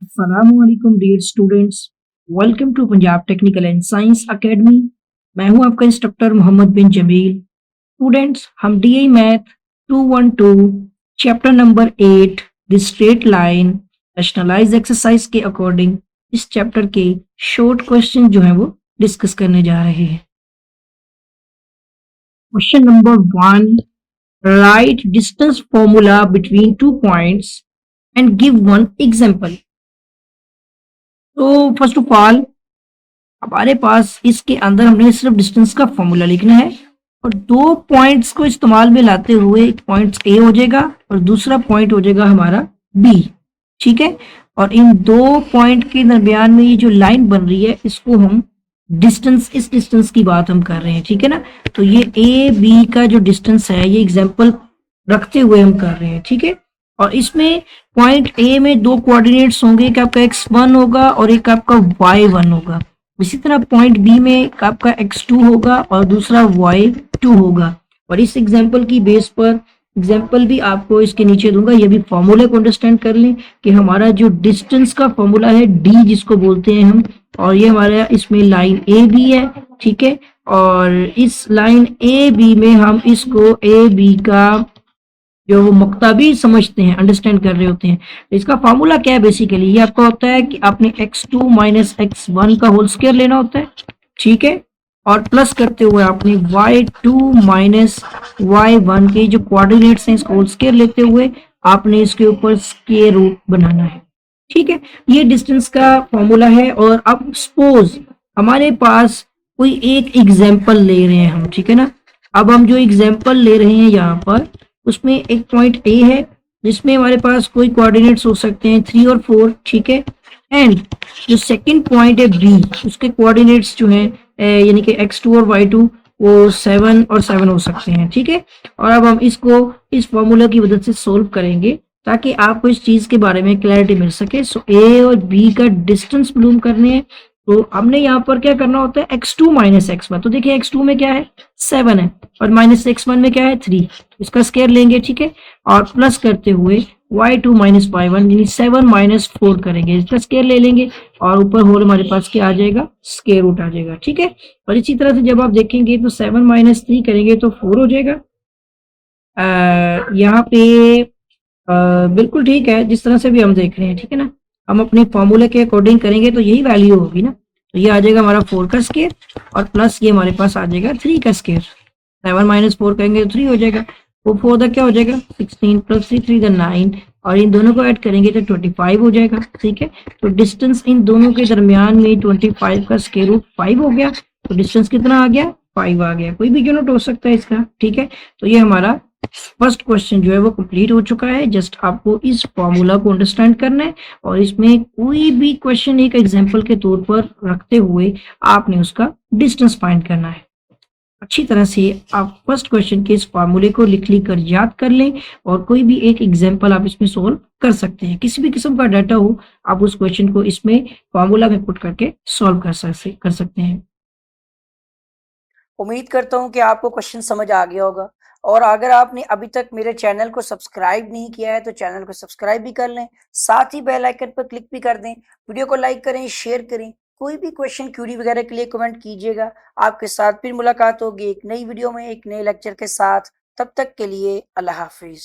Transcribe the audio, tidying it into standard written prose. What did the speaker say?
अस्सलामुअलैकुम dear students. Welcome to Punjab technical and science academy. मैं हूं आपका इंस्ट्रक्टर मोहम्मद बिन जमील। स्टूडेंट्स, हम DI math 212 chapter number 8 the straight line rationalise exercise के according इस चैप्टर के शॉर्ट क्वेश्चन जो है वो डिस्कस करने जा रहे हैं। Question number 1, write distance formula between 2 points and give one example. तो फर्स्ट ऑफ ऑल हमारे पास इसके अंदर हमने सिर्फ डिस्टेंस का फॉर्मूला लिखना है और दो पॉइंट्स को इस्तेमाल में लाते हुए एक पॉइंट ए हो जाएगा और दूसरा पॉइंट हो जाएगा हमारा बी। ठीक है, और इन दो पॉइंट के दरमियान में ये जो लाइन बन रही है इसको हम डिस्टेंस, इस डिस्टेंस की बात हम कर रहे हैं। ठीक है ना, तो ये ए बी का जो डिस्टेंस है ये एग्जाम्पल रखते हुए हम कर रहे हैं। ठीक है, और इसमें पॉइंट ए में दो कोऑर्डिनेट्स होंगे, एक आपका x1 होगा और एक आपका y1 होगा। इसी तरह पॉइंट बी में एक आपका x2 होगा और दूसरा y2 होगा। और इस एग्जांपल की बेस पर एग्जांपल भी आपको इसके नीचे दूंगा, ये भी फॉर्मूले को अंडरस्टैंड कर लें कि हमारा जो डिस्टेंस का फॉर्मूला है d जिसको बोलते हैं हम, और ये हमारा इसमें लाइन ए बी है। ठीक है, और इस लाइन ए बी में हम इसको ए बी का जो वो मुक्ता भी समझते हैं, अंडरस्टैंड कर रहे होते हैं। तो इसका फार्मूला क्या है, बेसिकली ये आपका होता है कि आपने x2 माइनस x1 का होल स्क्वायर लेना होता है। ठीक है, और प्लस करते हुए आपने y2 माइनस y1 के जो कोऑर्डिनेट्स हैं इसको होल स्क्वायर लेते हुए आपने इसके ऊपर स्क्वायर रूट बनाना है। ठीक है, ये डिस्टेंस का फॉर्मूला है। और अब सपोज हमारे पास कोई एक एग्जाम्पल ले रहे हैं हम, ठीक है ना। अब हम जो एग्जाम्पल ले रहे हैं यहाँ पर उसमें एक पॉइंट ए है जिसमें हमारे पास कोई कोऑर्डिनेट्स हो सकते हैं 3 और 4। ठीक है, एंड जो सेकंड पॉइंट है बी उसके कोऑर्डिनेट्स जो हैं यानी कि x2 और y2 वो 7 और 7 हो सकते हैं। ठीक है, और अब हम इसको इस फॉर्मूला की मदद से सोल्व करेंगे ताकि आपको इस चीज के बारे में क्लैरिटी मिल सके। सो ए और बी का डिस्टेंस मालूम करने हैं, तो हमने यहाँ पर क्या करना होता है x2 माइनस x1। तो देखिए x2 में क्या है 7 है और माइनस x1 में क्या है 3, इसका स्क्वायर लेंगे। ठीक है, और प्लस करते हुए y2 माइनस y1 यानी 7 माइनस 4 करेंगे, इसका स्क्वायर ले लेंगे और ऊपर होल हमारे पास क्या आ जाएगा, स्क्वायर रूट आ जाएगा। ठीक है, और इसी तरह से जब आप देखेंगे तो 7 माइनस 3 करेंगे तो 4 हो जाएगा। यहाँ पे बिल्कुल ठीक है, जिस तरह से भी हम देख रहे हैं। ठीक है ना, हम अपने फॉर्मूले के अकॉर्डिंग करेंगे तो यही वैल्यू होगी ना। तो ये आ जाएगा हमारा 4 का स्क्वायर और प्लस ये हमारे पास आ जाएगा 3 का स्क्वायर। 7 माइनस 4 करेंगे तो 3 हो जाएगा। वो 4 का क्या हो जाएगा 16 प्लस 3 3 9, और इन दोनों को ऐड करेंगे तो 25 हो जाएगा। ठीक है, तो डिस्टेंस इन दोनों के दरमियान में 25 का स्क्वायर रूट 5 हो गया। तो डिस्टेंस कितना आ गया 5 आ गया। कोई भी यूनिट हो सकता है इसका। ठीक है, तो ये हमारा फर्स्ट क्वेश्चन जो है वो कंप्लीट हो चुका है। जस्ट आपको इस फॉर्मूला को अंडरस्टैंड करना है और इसमें कोई भी क्वेश्चन एक एग्जांपल के तौर पर रखते हुए आपने उसका डिस्टेंस फाइंड करना है। अच्छी तरह से आप फर्स्ट क्वेश्चन के इस फार्मूले को लिख कर याद कर लें और कोई भी एक एग्जांपल आप इसमें सोल्व कर सकते हैं। किसी भी किस्म का डाटा हो आप उस क्वेश्चन को इसमें फार्मूला में पुट करके सॉल्व कर सकते हैं। उम्मीद करता हूँ कि आपको क्वेश्चन समझ आ गया होगा, और अगर आपने अभी तक मेरे चैनल को सब्सक्राइब नहीं किया है तो चैनल को सब्सक्राइब भी कर लें, साथ ही बेल आइकन पर क्लिक भी कर दें। वीडियो को लाइक करें, शेयर करें। कोई भी क्वेश्चन क्यूरी वगैरह के लिए कमेंट कीजिएगा। आपके साथ फिर मुलाकात होगी एक नई वीडियो में एक नए लेक्चर के साथ। तब तक के लिए अल्लाह हाफिज।